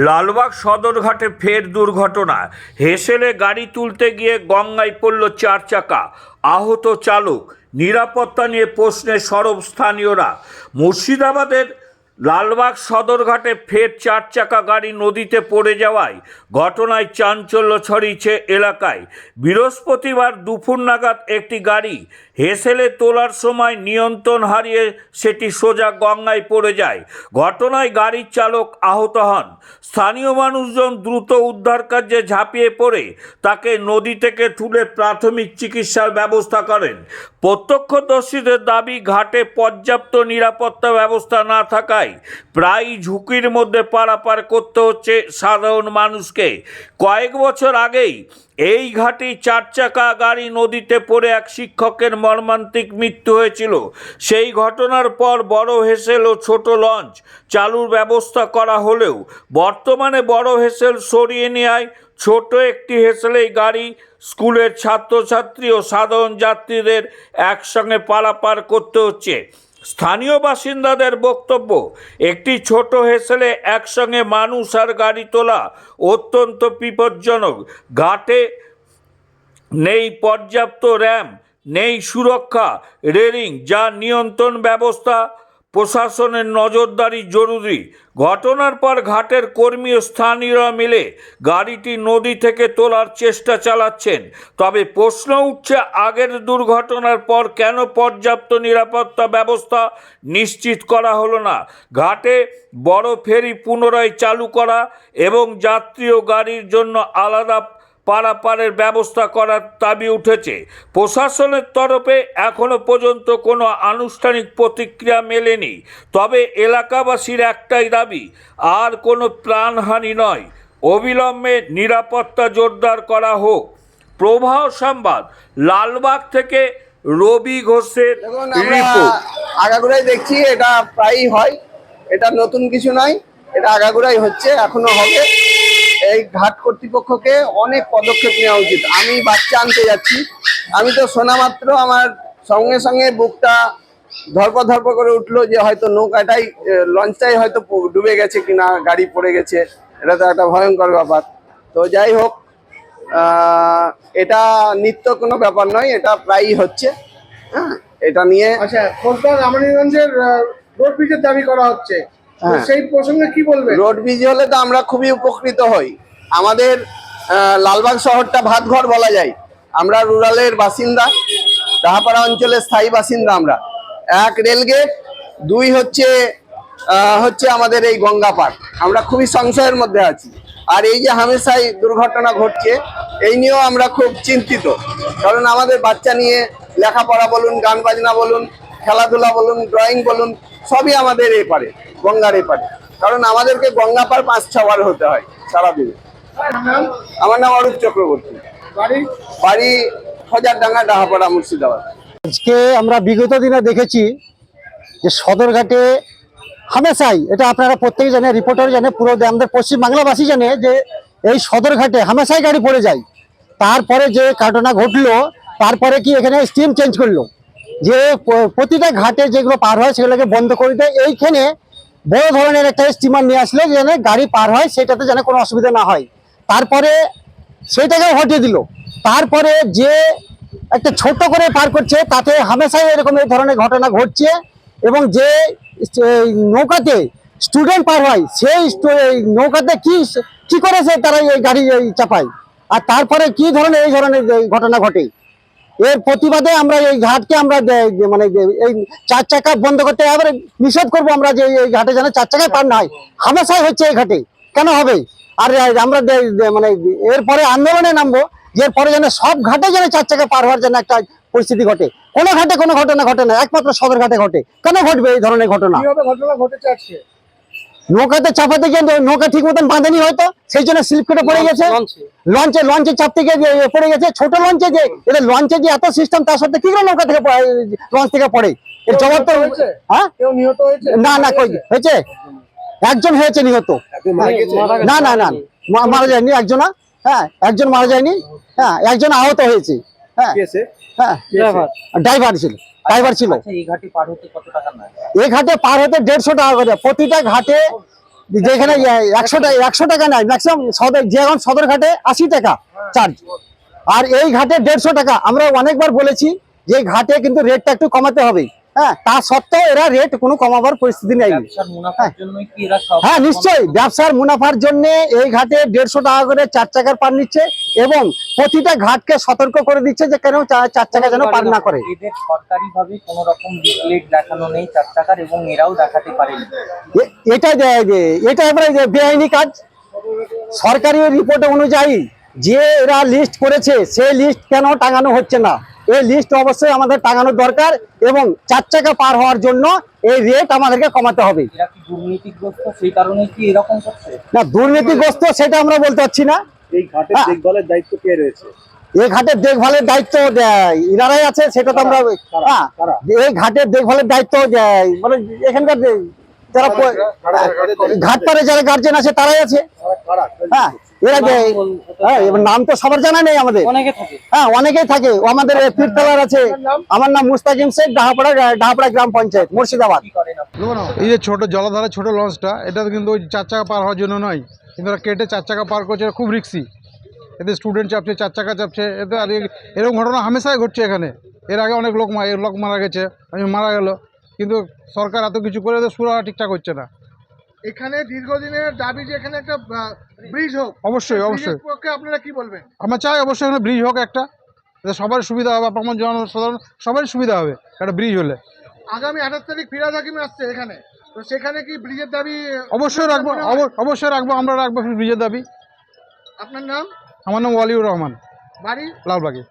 লালবাগ সদরঘাটে ফের দুর্ঘটনা। হেসেলে গাড়ি তুলতে গিয়ে গঙ্গায় পড়ল 4 চাকা, আহত চালক। নিরাপত্তা নিয়ে প্রশ্নে সরব স্থানীয়রা। মুর্শিদাবাদের লালবাগ সদরঘাটে ফের 4 চাকা গাড়ি নদীতে পড়ে যাওয়ায় ঘটনায় চাঞ্চল্য ছড়িয়েছে এলাকায়। বৃহস্পতিবার দুপুর নাগাদ একটি গাড়ি হেসেলে তোলার সময় নিয়ন্ত্রণ হারিয়ে সেটি সোজা গঙ্গায় পড়ে যায়। ঘটনায় গাড়ির চালক আহত হন। স্থানীয় মানুষজন দ্রুত উদ্ধার কার্যে ঝাঁপিয়ে পড়ে তাকে নদী থেকে তুলে প্রাথমিক চিকিৎসার ব্যবস্থা করেন। প্রত্যক্ষদর্শীদের দাবি, ঘাটে পর্যাপ্ত নিরাপত্তা ব্যবস্থা না থাকায় প্রায় ঝুঁকির মধ্যে পারাপার করতে হচ্ছে সাধারণ মানুষকে। কয়েক বছর আগেই এই ঘাটে 4 চাকা গাড়ি নদীতে পড়ে এক শিক্ষকের মর্মান্তিক মৃত্যু হয়েছিল। সেই ঘটনার পর বড় হেসেল ও ছোট লঞ্চ চালুর ব্যবস্থা করা হলেও বর্তমানে বড় হেসেল সরিয়ে নেওয়ায় ছোট একটি হেসেলেই গাড়ি স্কুলের ছাত্রছাত্রী ও সাধারণ যাত্রীদের একসঙ্গে পারাপার করতে হচ্ছে। স্থানীয় বাসিন্দাদের বক্তব্য, একটি ছোট হেসেলে একসঙ্গে মানুষ আর গাড়ি তোলা অত্যন্ত বিপজ্জনক। ঘাটে নেই পর্যাপ্ত র্যাম্প, নেই সুরক্ষা রেলিং, যা নিয়ন্ত্রণ ব্যবস্থা। প্রশাসনের নজরদারি জরুরি। ঘটনার পর ঘাটের কর্মী ও স্থানীয়রা মিলে গাড়িটি নদী থেকে তোলার চেষ্টা চালাচ্ছেন। তবে প্রশ্ন উঠছে, আগের দুর্ঘটনার পর কেন পর্যাপ্ত নিরাপত্তা ব্যবস্থা নিশ্চিত করা হলো না? ঘাটে বড় ফেরি পুনরায় চালু করা এবং যাত্রী ও গাড়ির জন্য আলাদা পারাপারের ব্যবস্থা করার দাবি উঠেছে। প্রশাসনের তরফে এখনো পর্যন্ত কোনো আনুষ্ঠানিক প্রতিক্রিয়া মেলেনি। তবে এলাকাবাসীর একটাই দাবি, আর কোনো প্রাণহানি নয়, অবিলম্বে নিরাপত্তা জোরদার করা হোক। প্রবাহ সংবাদ, লালবাগ থেকে রবি ঘোষের রিপোর্ট। আগাগোড়াই দেখছি এটা প্রায়ই হয়, এটা নতুন কিছু নয়, এটা আগাগোড়াই হচ্ছে, এখনো হবে। এই ঘাট কর্তৃপক্ষকে অনেক পদক্ষেপ নেওয়া উচিত। আমি বাচ্চা আনতে যাচ্ছি, আমি তো শোনা মাত্র আমার সঙ্গে সঙ্গে বুকটা ধরপর করে উঠলো যে হয়তো নৌকাটাই, লঞ্চটাই হয়তো ডুবে গেছে কিনা, গাড়ি পড়ে গেছে। এটা তো একটা ভয়ঙ্কর ব্যাপার। তো যাই হোক, এটা নিত্য কোনো ব্যাপার নয়, এটা প্রায়ই হচ্ছে। হ্যাঁ, এটা নিয়ে আচ্ছা, খোর্ধা রামানীগঞ্জের রোড ব্রিজের দাবি করা হচ্ছে, সেই প্রসঙ্গে কি বলবেন? রোড ব্রিজ হলে তো আমরা খুবই উপকৃত হই। আমাদের লালবাগ শহরটা ভাতঘর বলা যায়। আমরা রুরালের বাসিন্দা, ডাহাপাড়া অঞ্চলের স্থায়ী বাসিন্দা। আমরা 1 রেলগেট, 2 হচ্ছে আমাদের এই গঙ্গা পার। আমরা খুবই সংশয়ের মধ্যে আছি। আর এই যে হামেশাই দুর্ঘটনা ঘটছে, এই নিয়েও আমরা খুব চিন্তিত। কারণ আমাদের বাচ্চা নিয়ে লেখাপড়া বলুন, গান বাজনা বলুন, খেলাধুলা বলুন, ড্রয়িং বলুন, সবই আমাদের এপারে, গঙ্গার এপারে। কারণ আমাদেরকে গঙ্গা পার 5-6 বার হতে হয় সারাদিনে। আমার নাম অরূপ চক্রবর্তী, বাড়ি হাজারডাঙ্গা, ডাহাপাড়া, মুর্শিদাবাদ। আজকে আমরা বিগত দিনে দেখেছি যে সদরঘাটে হামেশাই, এটা আপনারা প্রত্যেকে জানে, রিপোর্টার জানে, পুরো আমাদের পশ্চিমবাংলাবাসী জানে যে এই সদরঘাটে হামেশাই গাড়ি পড়ে যায়। তারপরে যে ঘটনা ঘটলো, তারপরে কি এখানে স্টিম চেঞ্জ করলো, যে প্রতিটা ঘাটে যেগুলো পার হয় সেগুলোকে বন্ধ করে দেয়। এইখানে বড় ধরনের একটা স্টিমার নিয়ে আসলে যেন গাড়ি পার হয়, সেটাতে যেন কোনো অসুবিধা না হয়। তারপরে সেইটাকেও হটিয়ে দিল। তারপরে যে একটা ছোট করে পার করছে, তাতে হামেশাই এরকম এই ধরনের ঘটনা ঘটছে। এবং যে নৌকাতে স্টুডেন্ট পার হয়, সেই নৌকাতে কি করেছে তারা এই গাড়ি চাপায়, আর তারপরে কি ধরনের এই ধরনের ঘটনা ঘটে। এর প্রতিবাদে আমরা এই ঘাটকে আমরা মানে এই 4 চাকা বন্ধ করতে এবারে নিষেধ করবো আমরা, যে এই ঘাটে যেন 4 চাকায় পার না হয়। হামেশাই হচ্ছে এই ঘাটে, কেন হবে? আর আমরা মানে এরপরে আন্দোলনে নামবো, যে এরপরে যেন সব ঘাটে যেন 4 চাকা পার হওয়ার জন্য একটা পরিস্থিতি ঘটে। কোনো ঘাটে কোনো ঘটনা ঘটে না, একমাত্র সদর ঘাটে ঘটে। কেন ঘটবে এই ধরনের ঘটনা? ঘটনা ঘটেছে আজকে নৌকাতে চাপাতে গিয়ে নৌকা ঠিক মতন বাঁধেনি হয়তো, সেই জন্য স্লিপ কেটে পড়ে গেছে। লঞ্চে চাপতে গিয়ে পড়ে গেছে। ছোট লঞ্চে যে এটা লঞ্চে যে এত সিস্টেম, তার সাথে কি করে নৌকা থেকে লঞ্চ থেকে পড়ে? এর জবাব তো হ্যাঁ, কেউ নিহত হয়েছে? না কই হয়েছে, একজন হয়েছে নিহত। না মারা যায়নি একজন। হ্যাঁ, একজন মারা যায়নি। হ্যাঁ, একজন আহত হয়েছে। হ্যাঁ হ্যাঁ, ড্রাইভার ছিল। এই ঘাটে পার হতে 150 টাকা করে। প্রতিটা ঘাটে যেখানে 100 টাকা নেয় ম্যাক্সিমাম যে এখন সদরঘাটে 80 টাকা চার্জ, আর এই ঘাটে 150 টাকা। আমরা অনেকবার বলেছি যে এই ঘাটে কিন্তু রেটটা একটু কমাতে হবে, হ্যাঁ, তা সত্ত্বেও এরা রেট কোনো কমাবার পরিস্থিতি নেই। হ্যাঁ নিশ্চয়ই, ব্যবসার মুনাফার জন্য এই ঘাটে 150 টাকা করে 4 চাকার পার নিচ্ছে এবং প্রতিটা ঘাটকে সতর্ক করে দিচ্ছে যে কেন 4 চাকা যেন পার না করে। এদের সরকারিভাবে কোনো রকম লিফলেট দেখানো নেই 4 চাকার, এবং এরাও দেখাতে পারেনি। এটা এবারে বেআইনি কাজ। সরকারি রিপোর্ট অনুযায়ী যে এরা লিস্ট করেছে সেই লিস্ট কেন টাঙানো হচ্ছে না? এই লিস্ট অবশ্যই আমাদের টাঙানো দরকার এবং 4 চাকা পার হওয়ার জন্য এই রেট আমাদেরকে কমাতে হবে। এরা কি দুর্নীতিগ্রস্ত, সেই কারণে কি এরকম করছে? না, দুর্নীতিগ্রস্ত সেটা আমরা বলতে পারছি না। এই ঘাটের দেখভালের দায়িত্ব কে রয়েছে? এই ঘাটের দেখভালের দায়িত্ব ইনারাই আছে, সেটা তো আমরা হ্যাঁ, এই ঘাটের দেখভালের দায়িত্ব মানে এখানকার যারা ঘাট পারে যারা গার্জেন আছে তারাই আছে। হ্যাঁ, এরা এবার নাম তো সবার জানা নেই আমাদের, অনেকে থাকে। হ্যাঁ অনেকেই থাকে। ও আমাদের ফিরতলার আছে, আমার নাম মুস্তাকিম শেখ, ডাহাপাড়া গ্রাম পঞ্চায়েত, মুর্শিদাবাদ। কি করেন আপনি? এই যে ছোট জলাধারে ছোট লঞ্চটা, এটা কিন্তু ওই 4 চাকা পার হওয়ার জন্য নয়, কিন্তু ওরা কেটে 4 চাকা পার করছে, খুব রিস্কি। এতে স্টুডেন্ট চাপছে, 4 চাকা চাপছে, এতে আর এরকম ঘটনা হামেশাই ঘটছে এখানে। এর আগে অনেক লোক মারা গেছে, মারা গেল, কিন্তু সরকার এত কিছু করে সুরাহা ঠিকঠাক হচ্ছে না। এখানে দীর্ঘদিনের দাবি যে এখানে একটা ব্রিজ হোক, অবশ্যই অবশ্যই ব্রিজের পক্ষে আপনারা কি বলবেন? আমরা চাই অবশ্যই এখানে ব্রিজ হোক একটা, যাতে সবার সুবিধা হবে, আমার জনসাধারণ সবারই সুবিধা হবে একটা ব্রিজ হলে। আগামী 28 তারিখ ফিরাদ হাকিম আসছে এখানে, তো সেখানে কি ব্রিজের দাবি? অবশ্যই রাখবো, অবশ্যই রাখবো, আমরা রাখবো ব্রিজের দাবি। আপনার নাম? আমার নাম ওয়ালিউর রহমান, বাড়ি? লালবাগে।